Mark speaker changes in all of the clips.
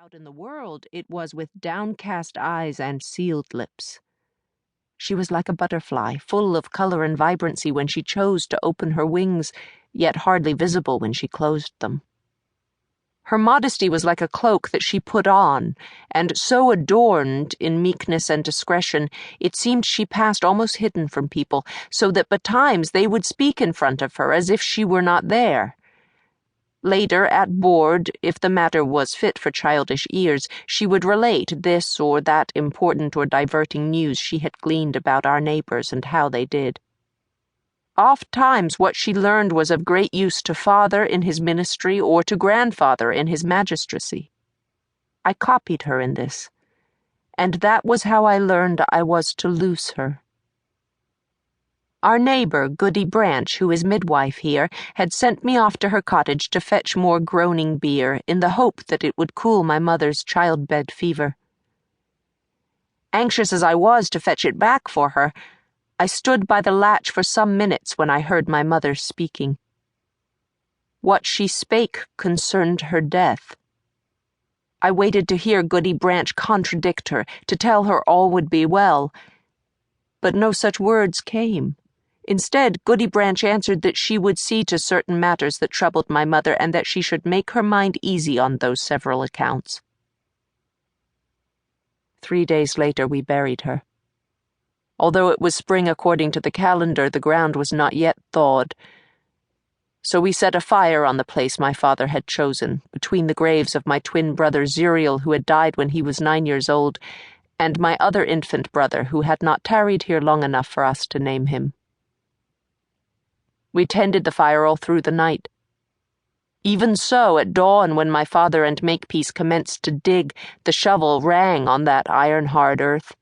Speaker 1: out in the world, it was with downcast eyes and sealed lips. She was like a butterfly, full of color and vibrancy when she chose to open her wings, yet hardly visible when she closed them. Her modesty was like a cloak that she put on, and so adorned in meekness and discretion, it seemed she passed almost hidden from people, so that betimes they would speak in front of her as if she were not there. Later, at board, if the matter was fit for childish ears, she would relate this or that important or diverting news she had gleaned about our neighbors and how they did. Oft-times what she learned was of great use to father in his ministry or to grandfather in his magistracy. I copied her in this, and that was how I learned I was to loose her. Our neighbor, Goody Branch, who is midwife here, had sent me off to her cottage to fetch more groaning beer, in the hope that it would cool my mother's childbed fever. Anxious as I was to fetch it back for her, I stood by the latch for some minutes when I heard my mother speaking. What she spake concerned her death. I waited to hear Goody Branch contradict her, to tell her all would be well, but no such words came. Instead, Goody Branch answered that she would see to certain matters that troubled my mother, and that she should make her mind easy on those several accounts. 3 days later we buried her. Although it was spring according to the calendar, the ground was not yet thawed. So we set a fire on the place my father had chosen, between the graves of my twin brother Zuriel, who had died when he was 9 years old, and my other infant brother, who had not tarried here long enough for us to name him. We tended the fire all through the night. Even so, at dawn, when my father and Makepeace commenced to dig, the shovel rang on that iron-hard earth.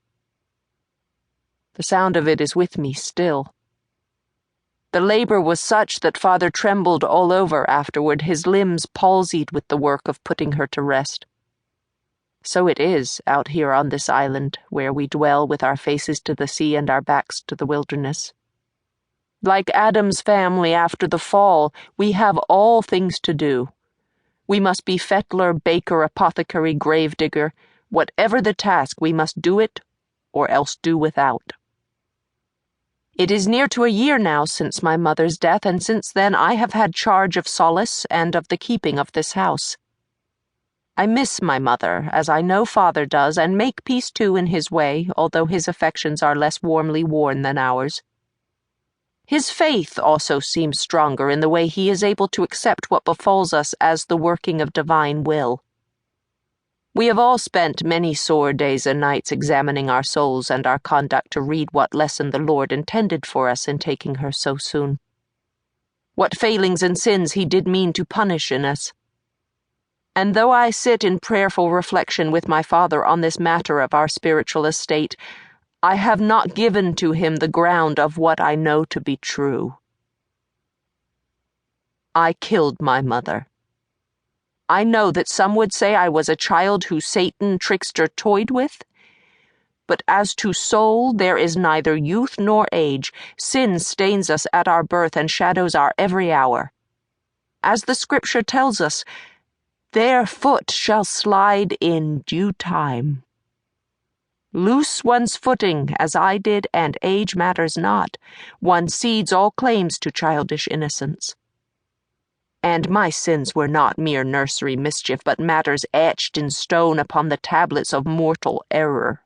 Speaker 1: The sound of it is with me still. The labor was such that father trembled all over afterward, his limbs palsied with the work of putting her to rest. So it is out here on this island, where we dwell with our faces to the sea and our backs to the wilderness. Like Adam's family after the fall, we have all things to do. We must be fettler, baker, apothecary, gravedigger. Whatever the task, we must do it, or else do without. It is near to a year now since my mother's death, and since then I have had charge of Solace and of the keeping of this house. I miss my mother, as I know father does, and Makepeace too in his way, although his affections are less warmly worn than ours. His faith also seems stronger in the way he is able to accept what befalls us as the working of divine will. We have all spent many sore days and nights examining our souls and our conduct to read what lesson the Lord intended for us in taking her so soon. What failings and sins he did mean to punish in us. And though I sit in prayerful reflection with my father on this matter of our spiritual estate, I have not given to him the ground of what I know to be true. I killed my mother. I know that some would say I was a child who Satan trickster toyed with, but as to soul there is neither youth nor age. Sin stains us at our birth and shadows our every hour. As the scripture tells us, their foot shall slide in due time. Loose one's footing, as I did, and age matters not. One cedes all claims to childish innocence. And my sins were not mere nursery mischief, but matters etched in stone upon the tablets of mortal error.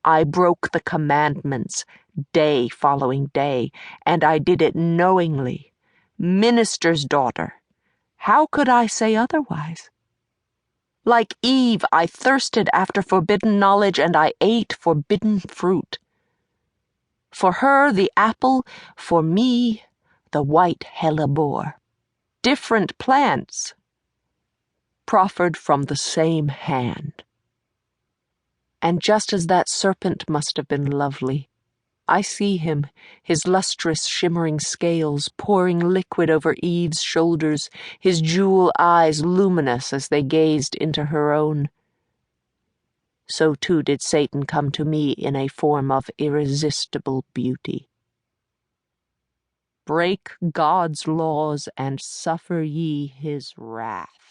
Speaker 1: I broke the commandments, day following day, and I did it knowingly. Minister's daughter. How could I say otherwise? Like Eve, I thirsted after forbidden knowledge, and I ate forbidden fruit. For her, the apple; for me, the white hellebore. Different plants, proffered from the same hand. And just as that serpent must have been lovely, I see him, his lustrous, shimmering scales pouring liquid over Eve's shoulders, his jewel eyes luminous as they gazed into her own. So too did Satan come to me in a form of irresistible beauty. Break God's laws and suffer ye his wrath.